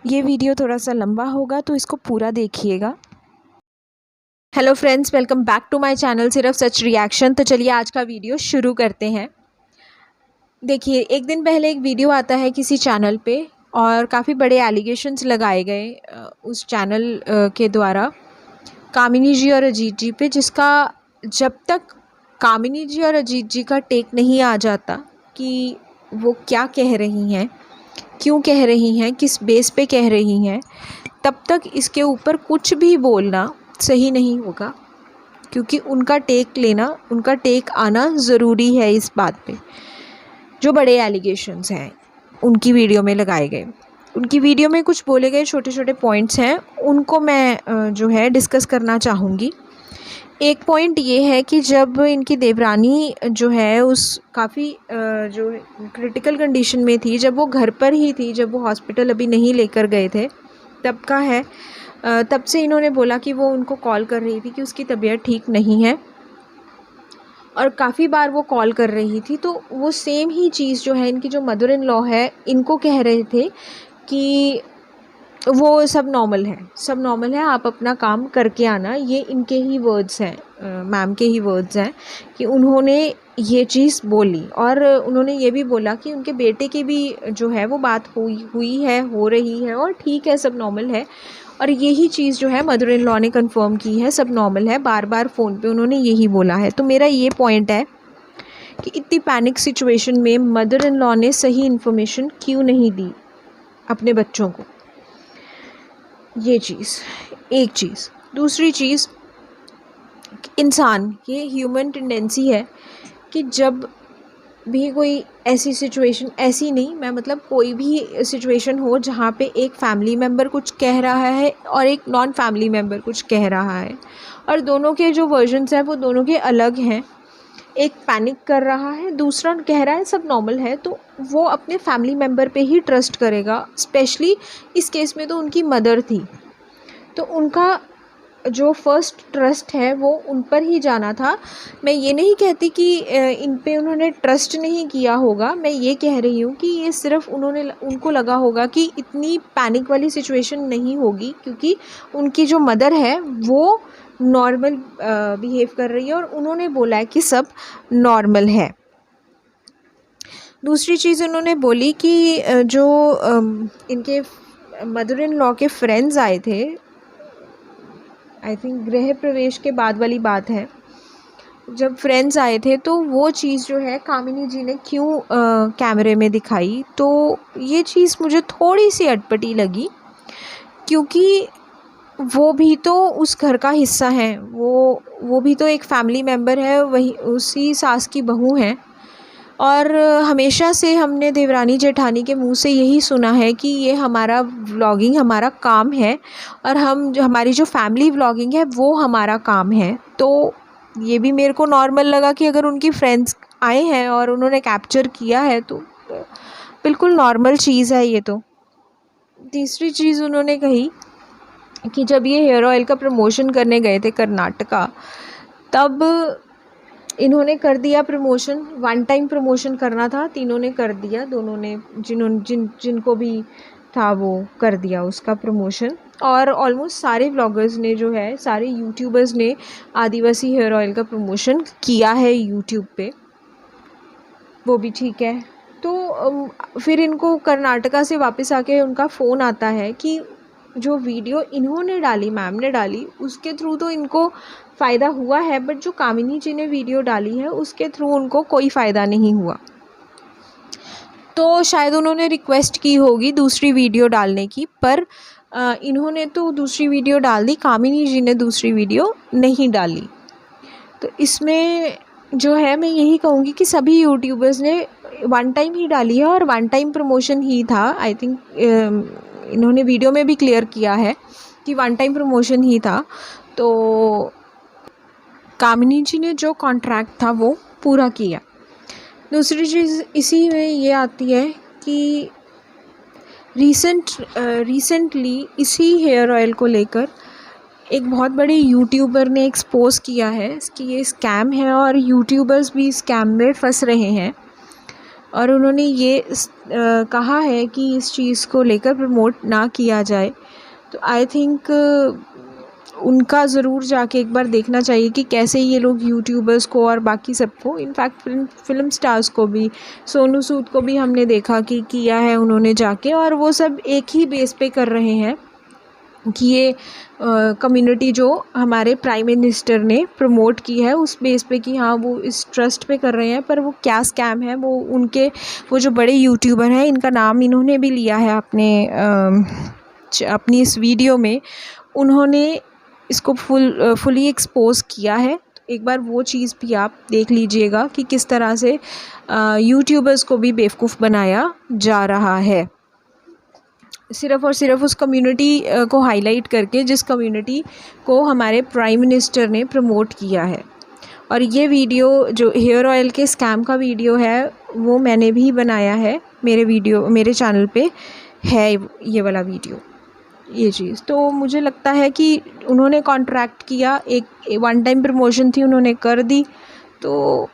ये वीडियो थोड़ा सा लंबा होगा तो इसको पूरा देखिएगा। Hello friends, welcome back to my channel सिर्फ सच रिएक्शन। तो चलिए आज का वीडियो शुरू करते हैं। देखिए, एक दिन पहले एक वीडियो आता है किसी चैनल पे और काफ़ी बड़े एलिगेशंस लगाए गए उस चैनल के द्वारा कामिनी जी और अजीत जी पे, जिसका जब तक कामिनी जी और अजीत जी का टेक नहीं आ जाता कि वो क्या कह रही हैं, क्यों कह रही हैं, किस बेस पे कह रही हैं, तब तक इसके ऊपर कुछ भी बोलना सही नहीं होगा, क्योंकि उनका टेक लेना, उनका टेक आना ज़रूरी है इस बात पे। जो बड़े एलिगेशंस हैं उनकी वीडियो में लगाए गए, उनकी वीडियो में कुछ बोले गए छोटे छोटे पॉइंट्स हैं, उनको मैं जो है डिस्कस करना चाहूँगी। एक पॉइंट ये है कि जब इनकी देवरानी जो है उस काफ़ी जो क्रिटिकल कंडीशन में थी, जब वो घर पर ही थी, जब वो हॉस्पिटल अभी नहीं लेकर गए थे, तब का है, तब से इन्होंने बोला कि वो उनको कॉल कर रही थी कि उसकी तबीयत ठीक नहीं है, और काफ़ी बार वो कॉल कर रही थी। तो वो सेम ही चीज़ जो है इनकी जो मदर इन लॉ है, इनको कह रहे थे कि वो सब नॉर्मल है, सब नॉर्मल है, आप अपना काम करके आना। ये इनके ही वर्ड्स हैं, मैम के ही वर्ड्स हैं कि उन्होंने ये चीज़ बोली। और उन्होंने ये भी बोला कि उनके बेटे की भी जो है वो बात हुई है, हो रही है, और ठीक है, सब नॉर्मल है। और यही चीज़ जो है मदर इन लॉ ने कंफर्म की है, सब नॉर्मल है। बार बार फ़ोन पे उन्होंने यही बोला है। तो मेरा ये पॉइंट है कि इतनी पैनिक सिचुएशन में मदर इन लॉ ने सही इन्फॉर्मेशन क्यों नहीं दी अपने बच्चों को। ये चीज़ एक चीज़। दूसरी चीज़, इंसान, ये ह्यूमन टेंडेंसी है कि जब भी कोई ऐसी सिचुएशन, ऐसी नहीं, मैं मतलब कोई भी सिचुएशन हो जहाँ पे एक फैमिली मेम्बर कुछ कह रहा है और एक नॉन फैमिली मेम्बर कुछ कह रहा है, और दोनों के जो वर्जन्स हैं वो दोनों के अलग हैं। एक पैनिक कर रहा है, दूसरा कह रहा है सब नॉर्मल है, तो वो अपने फैमिली मेम्बर पे ही ट्रस्ट करेगा। स्पेशली इस केस में तो उनकी मदर थी, तो उनका जो फर्स्ट ट्रस्ट है वो उन पर ही जाना था। मैं ये नहीं कहती कि इन पे उन्होंने ट्रस्ट नहीं किया होगा, मैं ये कह रही हूँ कि ये सिर्फ उनको लगा होगा कि इतनी पैनिक वाली सिचुएशन नहीं होगी, क्योंकि उनकी जो मदर है वो नॉर्मल बिहेव कर रही है और उन्होंने बोला है कि सब नॉर्मल है। दूसरी चीज़ उन्होंने बोली कि जो इनके मदर इन लॉ के फ्रेंड्स आए थे, आई थिंक गृह प्रवेश के बाद वाली बात है, जब फ्रेंड्स आए थे तो वो चीज़ जो है कामिनी जी ने क्यों कैमरे में दिखाई। तो ये चीज़ मुझे थोड़ी सी अटपटी लगी, क्योंकि वो भी तो उस घर का हिस्सा है, वो भी तो एक फैमिली मेम्बर है, वही उसी सास की बहू हैं। और हमेशा से हमने देवरानी जेठानी के मुंह से यही सुना है कि ये हमारा व्लॉगिंग हमारा काम है, और हमारी जो फैमिली व्लॉगिंग है वो हमारा काम है। तो ये भी मेरे को नॉर्मल लगा कि अगर उनकी फ्रेंड्स आए हैं और उन्होंने कैप्चर किया है तो बिल्कुल नॉर्मल चीज़ है ये तो। तीसरी चीज़ उन्होंने कही कि जब ये हेयर ऑयल का प्रमोशन करने गए थे कर्नाटका, तब इन्होंने कर दिया प्रमोशन, वन टाइम प्रमोशन करना था, तीनों ने कर दिया, दोनों ने जिनको भी था वो कर दिया उसका प्रमोशन। और ऑलमोस्ट सारे व्लॉगर्स ने जो है, सारे यूट्यूबर्स ने आदिवासी हेयर ऑयल का प्रमोशन किया है यूट्यूब पे, वो भी ठीक है। तो फिर इनको कर्नाटका से वापस आके उनका फ़ोन आता है कि जो वीडियो इन्होंने डाली, मैम ने डाली, उसके थ्रू तो इनको फ़ायदा हुआ है, बट जो कामिनी जी ने वीडियो डाली है उसके थ्रू उनको कोई फ़ायदा नहीं हुआ। तो शायद उन्होंने रिक्वेस्ट की होगी दूसरी वीडियो डालने की, पर इन्होंने तो दूसरी वीडियो डाल दी, कामिनी जी ने दूसरी वीडियो नहीं डाली। तो इसमें जो है मैं यही कहूँगी कि सभी यूट्यूबर्स ने वन टाइम ही डाली है और वन टाइम प्रमोशन ही था। आई थिंक इन्होंने वीडियो में भी क्लियर किया है कि वन टाइम प्रमोशन ही था। तो कामिनी जी ने जो कॉन्ट्रैक्ट था वो पूरा किया। दूसरी चीज़ इसी में ये आती है कि रिसेंटली इसी हेयर ऑयल को लेकर एक बहुत बड़े यूट्यूबर ने एक्सपोज़ किया है कि ये स्कैम है और यूट्यूबर्स भी स्कैम में फंस रहे हैं। और उन्होंने ये कहा है कि इस चीज़ को लेकर प्रमोट ना किया जाए। तो आई थिंक उनका ज़रूर जाके एक बार देखना चाहिए कि कैसे ये लोग यूट्यूबर्स को और बाकी सबको, इनफैक्ट फिल्म स्टार्स को भी, सोनू सूद को भी हमने देखा कि किया है उन्होंने जाके, और वो सब एक ही बेस पे कर रहे हैं कि ये कम्युनिटी जो हमारे प्राइम मिनिस्टर ने प्रमोट की है उस बेस पे कि हाँ वो इस ट्रस्ट पे कर रहे हैं। पर वो क्या स्कैम है, वो जो बड़े यूट्यूबर हैं इनका नाम इन्होंने भी लिया है अपनी इस वीडियो में, उन्होंने इसको फुली एक्सपोज किया है। तो एक बार वो चीज़ भी आप देख लीजिएगा कि किस तरह से यूट्यूबर्स को भी बेवकूफ़ बनाया जा रहा है, सिर्फ़ और सिर्फ उस कम्युनिटी को हाईलाइट करके जिस कम्युनिटी को हमारे प्राइम मिनिस्टर ने प्रमोट किया है। और ये वीडियो जो हेयर ऑयल के स्कैम का वीडियो है वो मैंने भी बनाया है, मेरे चैनल पे है ये वाला वीडियो, ये चीज़। तो मुझे लगता है कि उन्होंने कॉन्ट्रैक्ट किया, एक वन टाइम प्रमोशन थी, उन्होंने कर दी, तो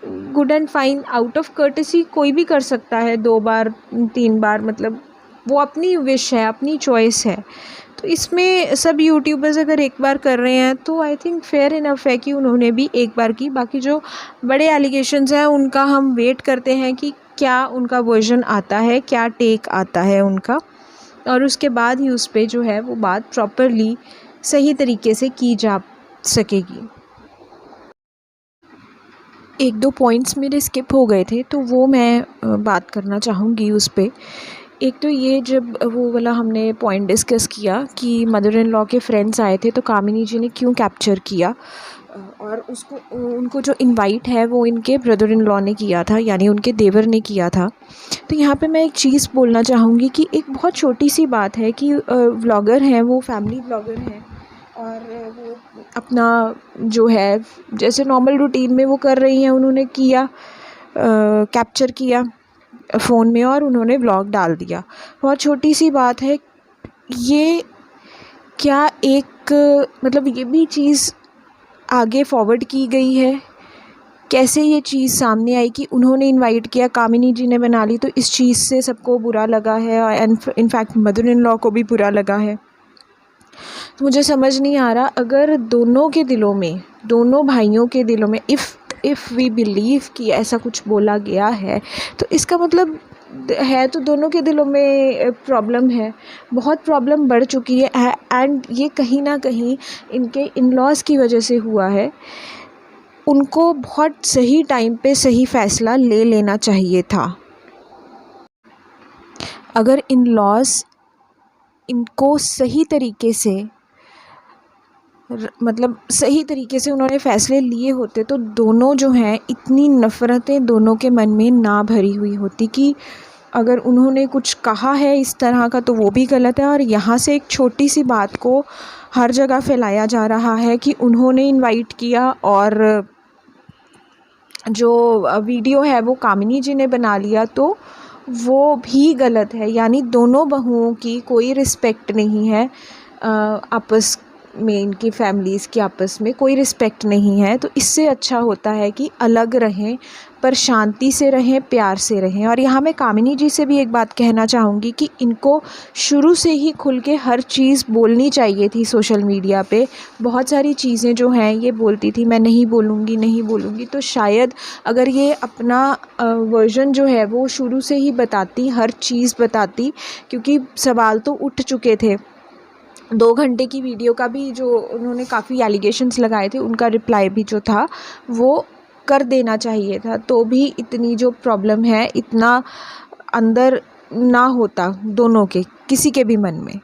good and fine. Out of courtesy कोई भी कर सकता है 2 बार 3 बार, मतलब वो अपनी विश है, अपनी चॉइस है। तो इसमें सब यूट्यूबर्स अगर एक बार कर रहे हैं तो आई थिंक फेयर इनफ है कि उन्होंने भी एक बार की। बाकी जो बड़े एलिगेशंस हैं उनका हम वेट करते हैं कि क्या उनका वर्जन आता है, क्या टेक आता है उनका, और उसके बाद ही उस पे जो है वो बात प्रॉपरली सही तरीके से की जा सकेगी। 1-2 पॉइंट्स मेरे स्किप हो गए थे तो वो मैं बात करना चाहूँगी उस पे। एक तो ये, जब वो वाला हमने पॉइंट डिस्कस किया कि मदर इन लॉ के फ्रेंड्स आए थे तो कामिनी जी ने क्यों कैप्चर किया, और उनको जो इनवाइट है वो इनके ब्रदर इन लॉ ने किया था, यानी उनके देवर ने किया था। तो यहाँ पे मैं एक चीज़ बोलना चाहूँगी कि एक बहुत छोटी सी बात है कि व्लॉगर हैं, वो फैमिली व्लॉगर हैं, और वो अपना जो है जैसे नॉर्मल रूटीन में वो कर रही हैं, उन्होंने किया, कैप्चर किया फ़ोन में और उन्होंने व्लॉग डाल दिया। बहुत छोटी सी बात है ये। क्या एक मतलब ये भी चीज़ आगे फॉरवर्ड की गई है, कैसे ये चीज़ सामने आई कि उन्होंने इनवाइट किया, कामिनी जी ने बना ली, तो इस चीज़ से सबको बुरा लगा है और इनफैक्ट मदर इन लॉ को भी बुरा लगा है। तो मुझे समझ नहीं आ रहा, अगर दोनों के दिलों में, दोनों भाइयों के दिलों में इफ़ वी बिलीव कि ऐसा कुछ बोला गया है तो इसका मतलब है तो दोनों के दिलों में प्रॉब्लम है, बहुत प्रॉब्लम बढ़ चुकी है, एंड ये कहीं ना कहीं इनके इन लॉज़ की वजह से हुआ है। उनको बहुत सही टाइम पे सही फ़ैसला ले लेना चाहिए था। अगर इन लॉज़ इनको सही तरीके से मतलब सही तरीके से उन्होंने फ़ैसले लिए होते तो दोनों जो हैं, इतनी नफ़रतें दोनों के मन में ना भरी हुई होती कि अगर उन्होंने कुछ कहा है इस तरह का तो वो भी गलत है। और यहाँ से एक छोटी सी बात को हर जगह फैलाया जा रहा है कि उन्होंने इनवाइट किया और जो वीडियो है वो कामिनी जी ने बना लिया, तो वो भी गलत है। यानी दोनों बहुओं की कोई रिस्पेक्ट नहीं है, आपस में इनकी फैमिलीज़ की आपस में कोई रिस्पेक्ट नहीं है। तो इससे अच्छा होता है कि अलग रहें, पर शांति से रहें, प्यार से रहें। और यहाँ मैं कामिनी जी से भी एक बात कहना चाहूँगी कि इनको शुरू से ही खुल के हर चीज़ बोलनी चाहिए थी सोशल मीडिया पे। बहुत सारी चीज़ें जो हैं ये बोलती थी, मैं नहीं बोलूँगी, तो शायद अगर ये अपना वर्जन जो है वो शुरू से ही बताती, हर चीज़ बताती, क्योंकि सवाल तो उठ चुके थे। 2 घंटे की वीडियो का भी जो उन्होंने काफ़ी एलिगेशंस लगाए थे उनका रिप्लाई भी जो था वो कर देना चाहिए था, तो भी इतनी जो प्रॉब्लम है, इतना अंदर ना होता दोनों के, किसी के भी मन में।